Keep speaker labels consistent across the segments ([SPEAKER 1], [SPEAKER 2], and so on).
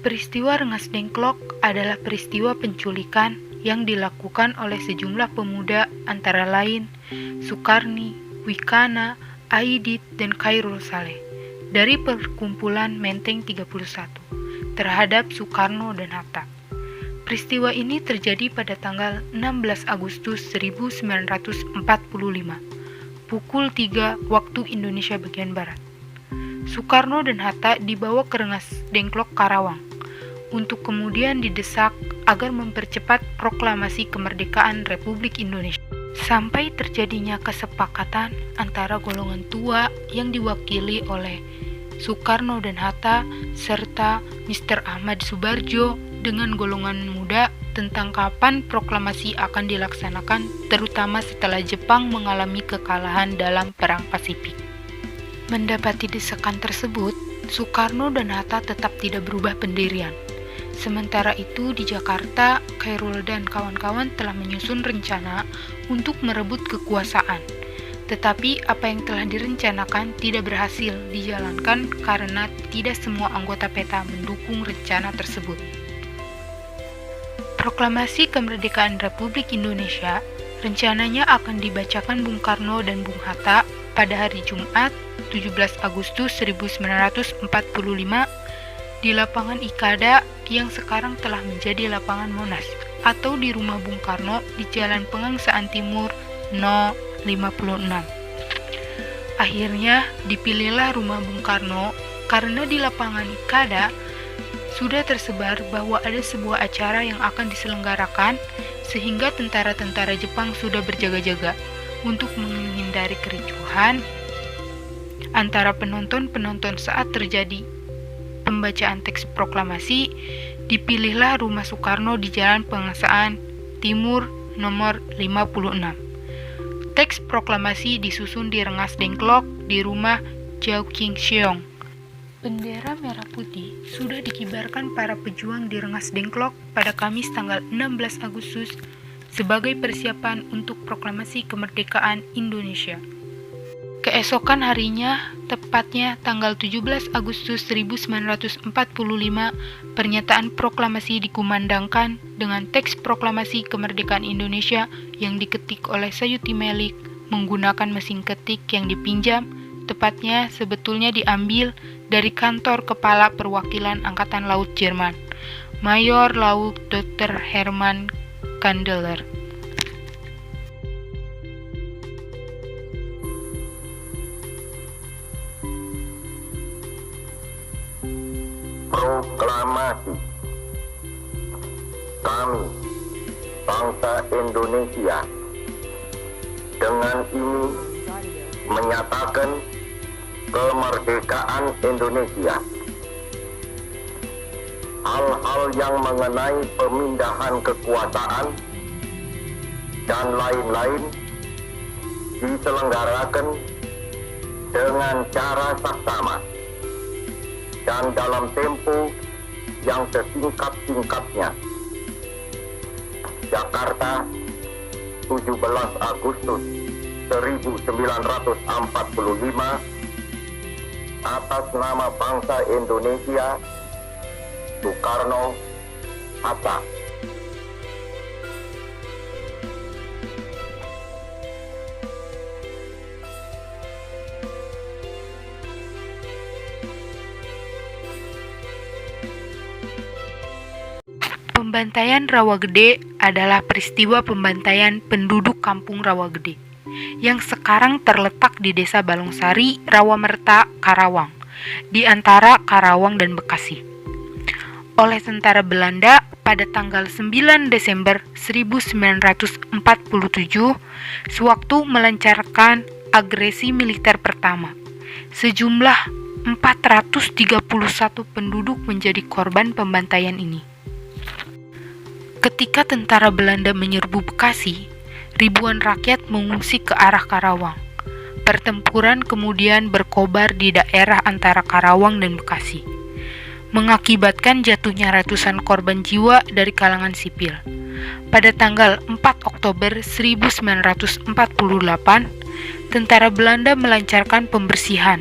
[SPEAKER 1] Peristiwa Rengas Dengklok adalah peristiwa penculikan yang dilakukan oleh sejumlah pemuda antara lain Sukarni, Wikana, Aidit, dan Khairul Saleh dari perkumpulan Menteng 31 terhadap Soekarno dan Hatta. Peristiwa ini terjadi pada tanggal 16 Agustus 1945, pukul 3 waktu Indonesia bagian Barat. Soekarno dan Hatta dibawa ke Rengas Dengklok, Karawang, untuk kemudian didesak agar mempercepat proklamasi kemerdekaan Republik Indonesia. Sampai terjadinya kesepakatan antara golongan tua yang diwakili oleh Soekarno dan Hatta serta Mr. Ahmad Subarjo dengan golongan muda tentang kapan proklamasi akan dilaksanakan, terutama setelah Jepang mengalami kekalahan dalam Perang Pasifik. Mendapati desakan tersebut, Soekarno dan Hatta tetap tidak berubah pendirian. Sementara itu di Jakarta, Khairul dan kawan-kawan telah menyusun rencana untuk merebut kekuasaan. Tetapi apa yang telah direncanakan tidak berhasil dijalankan karena tidak semua anggota PETA mendukung rencana tersebut. Proklamasi kemerdekaan Republik Indonesia rencananya akan dibacakan Bung Karno dan Bung Hatta pada hari Jumat 17 Agustus 1945 di lapangan Ikada yang sekarang telah menjadi lapangan Monas atau di rumah Bung Karno di Jalan Pegangsaan Timur No. 56. Akhirnya dipilihlah rumah Bung Karno karena di lapangan Ikada sudah tersebar bahwa ada sebuah acara yang akan diselenggarakan sehingga tentara-tentara Jepang sudah berjaga-jaga untuk menghindari kericuhan antara penonton-penonton saat terjadi pembacaan teks proklamasi. Dipilihlah rumah Soekarno di Jalan Pegangsaan Timur nomor 56. Teks proklamasi disusun di Rengas Dengklok di rumah Jau King Seong. Bendera merah putih sudah dikibarkan para pejuang di Rengas Dengklok pada Kamis tanggal 16 Agustus sebagai persiapan untuk proklamasi kemerdekaan Indonesia. Keesokan harinya, tepatnya tanggal 17 Agustus 1945, pernyataan proklamasi dikumandangkan dengan teks proklamasi kemerdekaan Indonesia yang diketik oleh Sayuti Melik menggunakan mesin ketik yang dipinjam, tepatnya sebetulnya diambil dari kantor Kepala Perwakilan Angkatan Laut Jerman, Mayor Laut Dr. Hermann Kandeler.
[SPEAKER 2] Proklamasi. Kami, bangsa Indonesia, dengan ini menyatakan kemerdekaan Indonesia. Hal-hal yang mengenai pemindahan kekuasaan dan lain-lain diselenggarakan dengan cara saksama dan dalam tempo yang sesingkat-singkatnya. Jakarta, 17 Agustus 1945, atas nama bangsa Indonesia, Soekarno, Hatta.
[SPEAKER 1] Pembantaian Rawagede adalah peristiwa pembantaian penduduk kampung Rawagede yang sekarang terletak di Desa Balongsari, Rawamerta, Karawang, di antara Karawang dan Bekasi, oleh tentara Belanda pada tanggal 9 Desember 1947 sewaktu melancarkan agresi militer pertama. Sejumlah 431 penduduk menjadi korban pembantaian ini. Ketika tentara Belanda menyerbu Bekasi, ribuan rakyat mengungsi ke arah Karawang. Pertempuran kemudian berkobar di daerah antara Karawang dan Bekasi, mengakibatkan jatuhnya ratusan korban jiwa dari kalangan sipil. Pada tanggal 4 Oktober 1948, tentara Belanda melancarkan pembersihan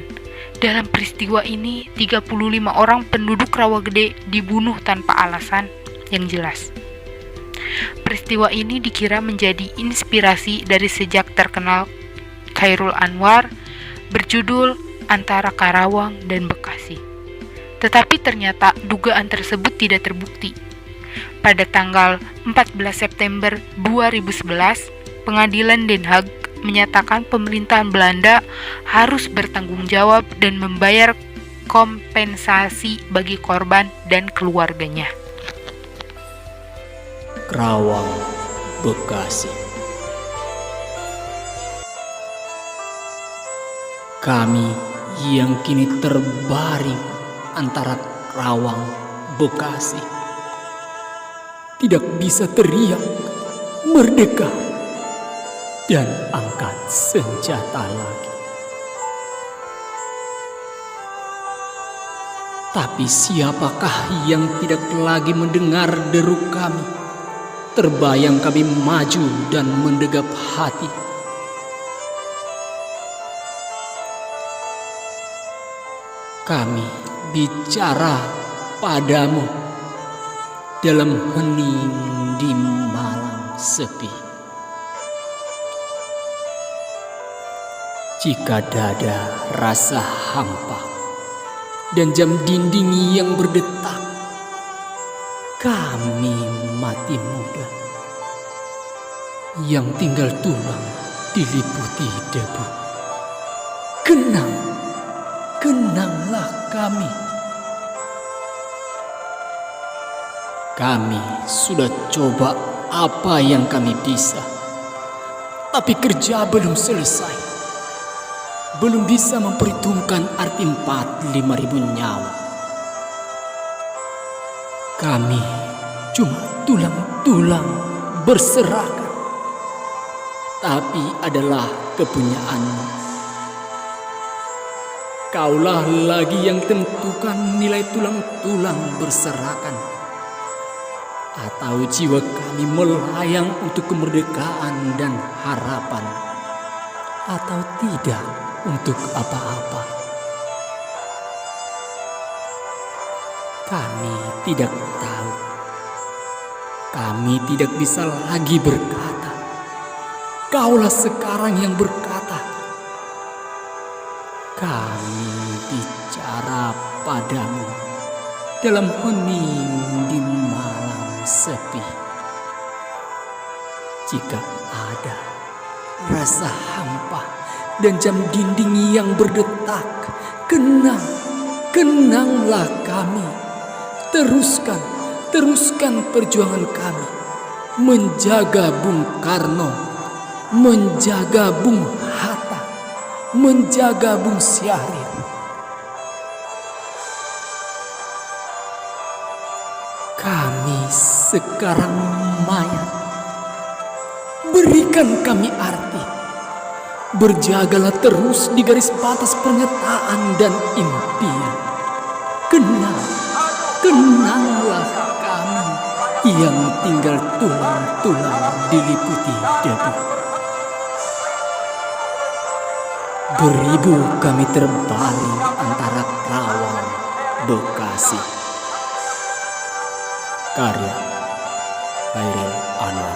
[SPEAKER 1] Dalam peristiwa ini, 35 orang penduduk Rawagede dibunuh tanpa alasan yang jelas. Peristiwa ini dikira menjadi inspirasi dari sejak terkenal Chairul Anwar berjudul Antara Karawang dan Bekasi. Tetapi ternyata dugaan tersebut tidak terbukti. Pada tanggal 14 September 2011, Pengadilan Den Haag menyatakan pemerintahan Belanda harus bertanggung jawab dan membayar kompensasi bagi korban dan keluarganya.
[SPEAKER 3] Karawang, Bekasi. Kami yang kini terbaring antara Karawang, Bekasi, tidak bisa teriak merdeka dan angkat senjata lagi. Tapi siapakah yang tidak lagi mendengar deru kami? Terbayang kami maju dan mendegap hati. Kami bicara padamu dalam hening di malam sepi. Jika dada rasa hampa dan jam dinding yang berdetak, kami mati muda yang tinggal tulang diliputi debu. Kenanglah kami. Kami sudah coba apa yang kami bisa, tapi kerja belum selesai. Belum bisa memperhitungkan arti 4-5 ribu nyawa. Kami cuma tulang-tulang berserakan, tapi adalah kepunyaanmu. Kaulah lagi yang tentukan nilai tulang-tulang berserakan, atau jiwa kami melayang untuk kemerdekaan dan harapan, atau tidak untuk apa-apa. Kami tidak tahu. Kami tidak bisa lagi berkata. Kaulah sekarang yang berkata. Kami bicara padamu dalam hening di malam sepi. Jika ada rasa hampa dan jam dinding yang berdetak, kenanglah kami. Teruskan perjuangan kami, menjaga Bung Karno, menjaga Bung Hatta, menjaga Bung Syahrir. Kami sekarang mayat, berikan kami arti. Berjagalah terus di garis batas pernyataan dan impian. Kenanglah kami yang tinggal tulang-tulang diliputi debu. Beribu kami terbaring antara Karawang, Bekasi. Karya Chairul Anwar.